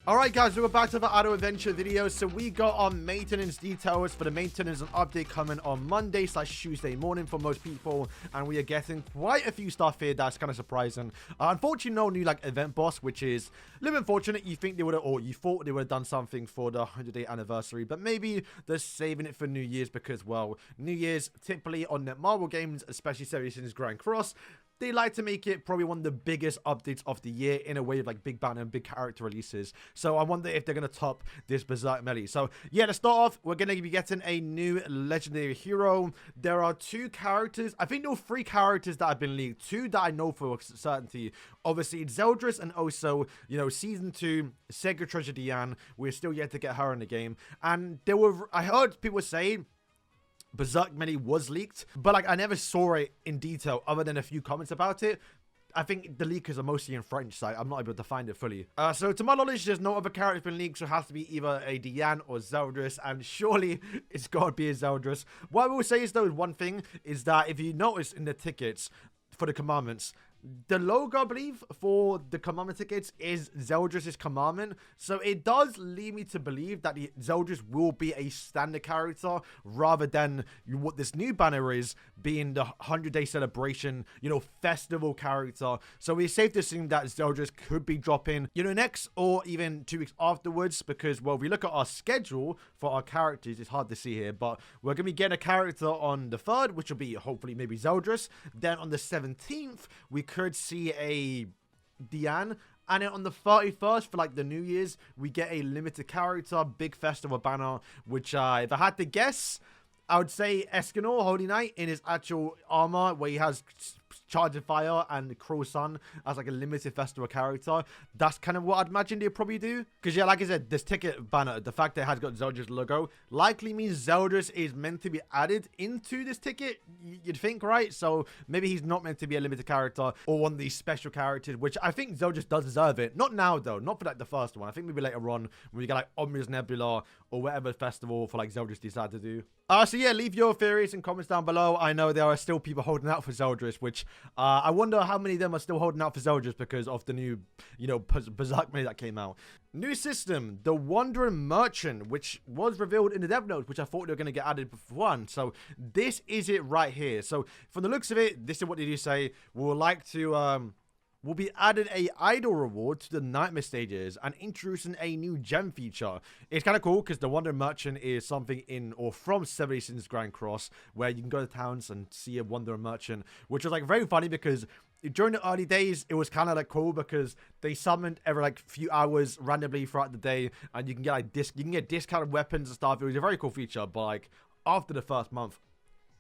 Alright guys, we're back to the auto adventure video. So we got our maintenance details for the maintenance and update coming on Monday / Tuesday morning for most people, and we are getting quite a few stuff here that's kind of surprising. Unfortunately, no new like event boss, which is a little unfortunate. You think they would have, or you thought they would have done something for the 100-day anniversary, but maybe they're saving it for New Year's because, well, New Year's typically on Netmarble games, especially Celebrations Grand Cross, they like to make it probably one of the biggest updates of the year in a way of like big banner and big character releases. So I wonder if they're going to top this Berserk Melee. So yeah, to start off, we're going to be getting a new legendary hero. There are 2 characters. I think there were 3 characters that have been leaked. 2 that I know for certainty. Obviously, ZELDRIS and also, you know, Season 2, Sacred Treasure Diane. We're still yet to get her in the game. And there were, I heard people say Berserk Melee was leaked, but like I never saw it in detail other than a few comments about it. I think the leakers are mostly in French, so I'm not able to find it fully. So to my knowledge, there's no other character been leaked, so it has to be either a Diane or ZELDRIS, and surely it's got to be a ZELDRIS. What I will say is though, one thing is that if you notice in the tickets for the commandments, the logo, I believe, for the commandment tickets is ZELDRIS' commandment. So it does lead me to believe that the ZELDRIS will be a standard character rather than what this new banner is, being the 100-day celebration, you know, festival character. So it's safe to assume that ZELDRIS could be dropping, you know, next or even 2 weeks afterwards because, well, if we look at our schedule for our characters, it's hard to see here, but we're going to be getting a character on the 3rd, which will be hopefully maybe ZELDRIS. Then on the 17th, we could see a Diane, and then on the 31st for like the New Year's, we get a limited character, big festival banner, which if I had to guess, I would say Escanor, Holy Knight, in his actual armor, where he has Charge of Fire and Cruel Sun as like a limited festival character. That's kind of what I'd imagine they'd probably do. Because yeah, like I said, this ticket banner, the fact that it has got ZELDRIS logo, likely means ZELDRIS is meant to be added into this ticket, you'd think, right? So maybe he's not meant to be a limited character or one of these special characters, which I think ZELDRIS does deserve it. Not now though, not for like the first one. I think maybe later on when we get like Omni's Nebula or whatever festival for like ZELDRIS decide to do. So yeah, leave your theories and comments down below. I know there are still people holding out for ZELDRIS, which I wonder how many of them are still holding out for ZELDRIS because of the new, you know, Berserk Melee that came out. New system, the Wandering Merchant, which was revealed in the dev notes, which I thought they were going to get added for one. So this is it right here. So from the looks of it, this is what they do say. We would like to will be added a idol reward to the nightmare stages and introducing a new gem feature. It's kind of cool because the Wandering Merchant is something in or from Celebrations Grand Cross where you can go to towns and see a Wandering Merchant, which was like very funny because during the early days it was kind of like cool because they summoned every like few hours randomly throughout the day, and you can get like discounted weapons and stuff. It was a very cool feature, but like after the first month,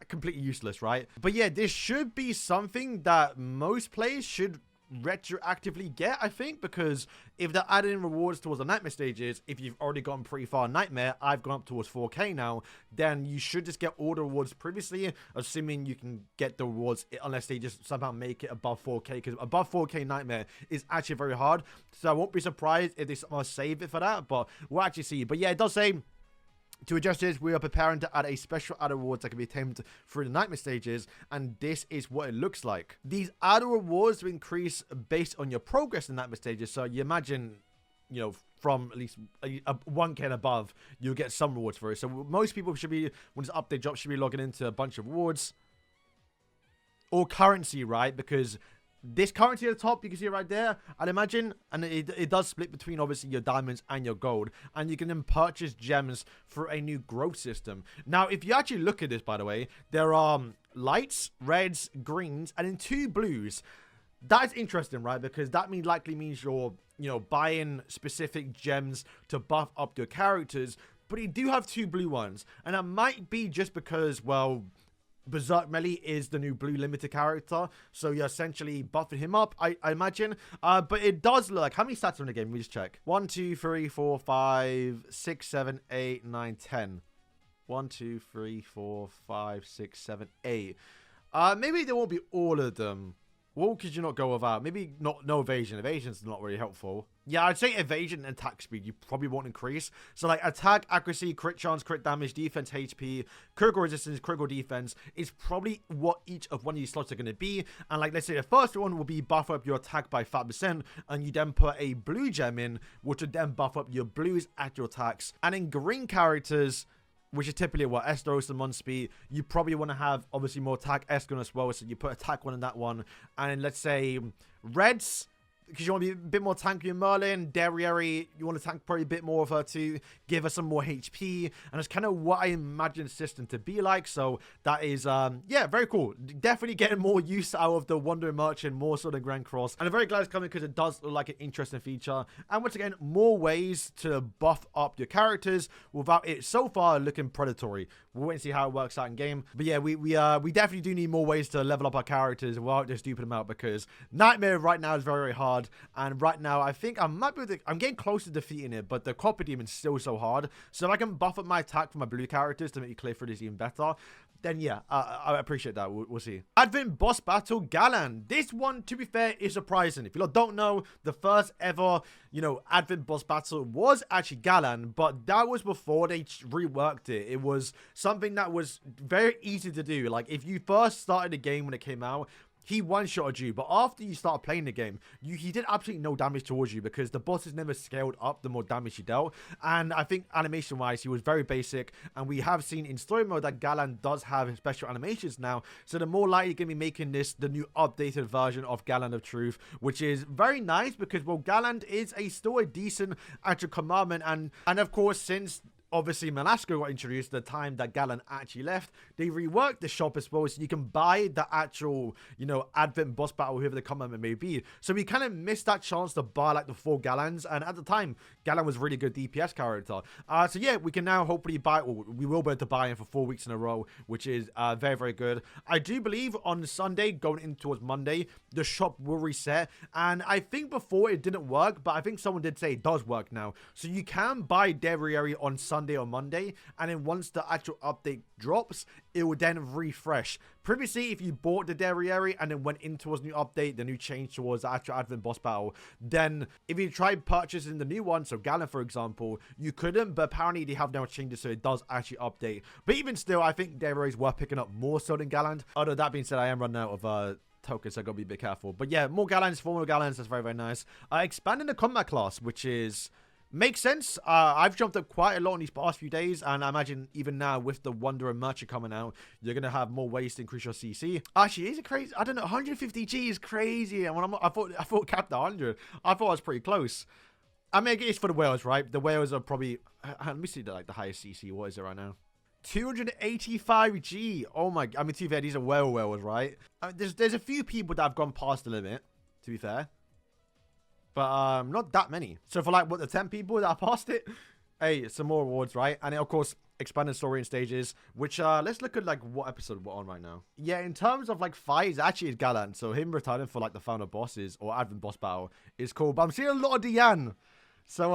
completely useless, right? But yeah, this should be something that most players should retroactively get, I think, because if they're adding rewards towards the nightmare stages, if you've already gone pretty far in nightmare, I've gone up towards 4k now, then you should just get all the rewards previously, assuming you can get the rewards unless they just somehow make it above 4k, because above 4k nightmare is actually very hard. So I won't be surprised if they somehow save it for that, but we'll actually see. But yeah, it does say, to adjust this, we are preparing to add a special add rewards that can be attained through the nightmare stages, and this is what it looks like. These add rewards will increase based on your progress in nightmare stages. So you imagine, you know, from at least a 1k and above, you'll get some rewards for it. So most people should be, when this update drops, should be logging into a bunch of rewards or currency, right? Because this currency at the top, you can see it right there, I'd imagine, and it does split between obviously your diamonds and your gold, and you can then purchase gems through a new growth system. Now, if you actually look at this, by the way, there are lights, reds, greens, and then 2 blues. That's interesting, right? Because that likely means you're, you know, buying specific gems to buff up your characters, but you do have 2 blue ones, and that might be just because, well, Berserk Melee is the new blue limited character, so you're essentially buffing him up, I imagine. But it does look like, how many stats are in the game? Let me just check. 1, 2, 3, 4, 5, 6, 7, 8, 9, 10. 1, 2, 3, 4, 5, 6, 7, 8. Maybe there won't be all of them. What could you not go without? Maybe no evasion. Evasion's not really helpful. Yeah, I'd say evasion and attack speed you probably won't increase. So like attack, accuracy, crit chance, crit damage, defense, HP, critical resistance, critical defense is probably what each of one of these slots are going to be. And like let's say the first one will be buff up your attack by 5%, and you then put a blue gem in, which would then buff up your blues at your attacks. And in green characters, which is typically what Esteros and Munspeed, you probably want to have obviously more attack Escon as well, so you put attack one in that one. And then let's say reds, because you want to be a bit more tanky in Merlin. Derriere, you want to tank probably a bit more of her to give her some more HP, and it's kind of what I imagine the system to be like. So that is yeah, very cool. Definitely getting more use out of the Wandering Merchant more so than Grand Cross, and I'm very glad it's coming because it does look like an interesting feature. And once again, more ways to buff up your characters without it so far looking predatory. We'll wait and see how it works out in game. But yeah, we definitely do need more ways to level up our characters without just duping them out, because Nightmare right now is very, very hard. And right now, I think I might be able to, I'm getting close to defeating it, but the Copper Demon's still so hard. So if I can buff up my attack for my blue characters to make me clear through this even better, then yeah, I appreciate that. We'll see. Advent Boss Battle Galand. This one, to be fair, is surprising. If you lot don't know, the first ever, you know, Advent Boss Battle was actually Galand, but that was before they reworked it. It was something that was very easy to do. Like, if you first started the game when it came out, he one-shotted you, but after you start playing the game, he did absolutely no damage towards you because the bosses never scaled up the more damage he dealt. And I think animation-wise, he was very basic, and we have seen in story mode that Galand does have special animations now, so the more likely you're going to be making this the new updated version of Galand of Truth, which is very nice because, well, Galand is still a decent actual commandment, and of course, since obviously Malasco got introduced at the time that Galand actually left, they reworked the shop as well, so you can buy the actual, you know, Advent boss battle, whoever the commandment may be. So we kind of missed that chance to buy like the 4 Galands, and at the time Galand was a really good DPS character. So yeah, we can now hopefully buy, or we will be able to buy him for 4 weeks in a row, which is very, very good. I do believe on Sunday going in towards Monday, the shop will reset, and I think before it didn't work, but I think someone did say it does work now. So you can buy Derriere on Sunday or Monday, and then once the actual update drops, it will then refresh. Previously, if you bought the Derriere and then went in towards new update, the new change towards the actual Advent boss battle, then if you tried purchasing the new one, so Galand for example, you couldn't, but apparently they have now changed it so it does actually update. But even still, I think Derriere is worth picking up more so than Galand. Although that being said, I am running out of tokens, so I gotta be a bit careful. But yeah, more Galands, 4 more Galands, that's very, very nice. Expanding the combat class, which is makes sense. I've jumped up quite a lot in these past few days, and I imagine even now with the Wanderer Merchant coming out, you're going to have more ways to increase your CC. Actually, is it crazy? I don't know. 150G is crazy. And when I thought capped at 100. I thought I was pretty close. I mean, it's for the whales, right? The whales are probably, let me see the highest CC. What is it right now? 285G. Oh my, I mean, to be fair, these are whales, right? There's a few people that have gone past the limit, to be fair. But not that many. So for like, what, the 10 people that are past it? Hey, some more awards, right? And of course, expanded story and stages, which let's look at like what episode we're on right now. Yeah, in terms of like fights, actually it's Galand. So him returning for like the final bosses or Advent boss battle is cool. But I'm seeing a lot of Diane. So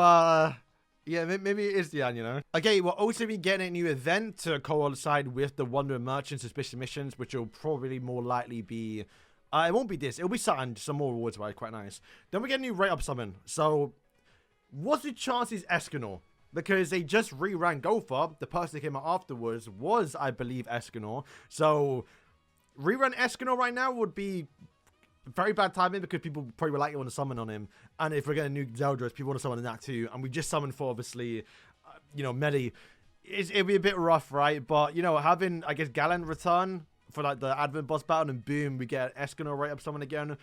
yeah, maybe it is Diane, you know. Okay, we'll also be getting a new event to coincide with the Wandering Merchant suspicious missions, which will probably more likely be it won't be this. It'll be something, some more rewards, right? Quite nice. Then we get a new rate up summon. So, what's the chances Escanor? Because they just re-ran Gopher. The person that came out afterwards was, I believe, Escanor. So, rerun Escanor right now would be very bad timing because people probably would likely want to summon on him. And if we're getting a new ZELDRIS, people want to summon on that too. And we just summoned for, obviously, you know, Medi. It'd be a bit rough, right? But, you know, having, I guess, Galand return for like the Advent boss battle, and boom, we get Escanor right up someone again.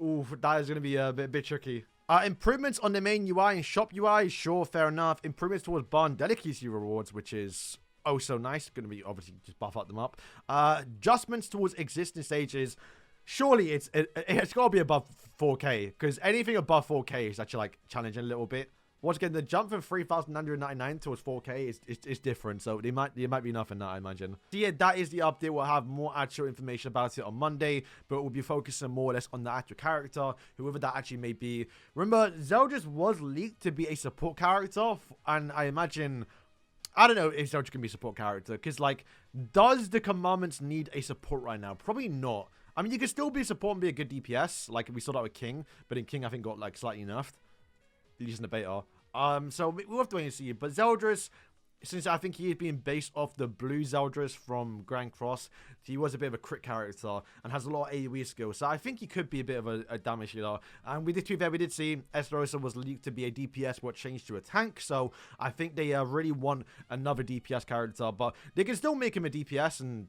Ooh, that is going to be a bit tricky. Improvements on the main UI and shop UI, sure, fair enough. Improvements towards Barn Delicacy rewards, which is oh so nice. Going to be obviously just buff up them up. Adjustments towards existing stages. Surely it's got to be above 4K, because anything above 4K is actually like challenging a little bit. Once again, the jump from 3,999 towards 4K is different, so there might be enough in that, I imagine. So yeah, that is the update. We'll have more actual information about it on Monday, but we'll be focusing more or less on the actual character, whoever that actually may be. Remember, ZELDRIS was leaked to be a support character, and I imagine, I don't know if ZELDRIS can be a support character, because like, does the commandments need a support right now? Probably not. I mean, you could still be support and be a good DPS, like we saw that with King, but in King I think got like slightly nerfed, at least in the beta. So we'll have to wait and see. But ZELDRIS, since I think he is being based off the blue ZELDRIS from Grand Cross, he was a bit of a crit character and has a lot of AoE skills. So I think he could be a bit of a damage dealer. And we did see Esterosa was leaked to be a DPS, what changed to a tank. So I think they really want another DPS character, but they can still make him a DPS and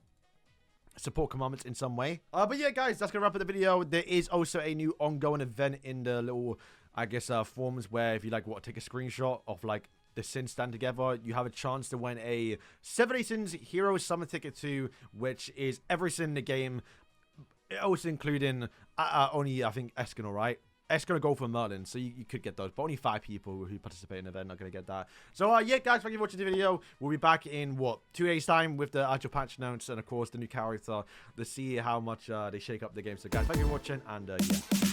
support commandments in some way. But yeah, guys, that's gonna wrap up the video. There is also a new ongoing event in the little, I guess, forums where if you like want to take a screenshot of like the Sins stand together, you have a chance to win a 7-day Sins Hero Summer Ticket 2, which is every Sin in the game, also including only, I think, Escanor, right? Escanor go for Merlin, so you could get those, but only 5 people who participate in the event are going to get that. So yeah, guys, thank you for watching the video. We'll be back in, what, 2 days time with the actual patch notes and, of course, the new character to see how much they shake up the game. So guys, thank you for watching, and yeah.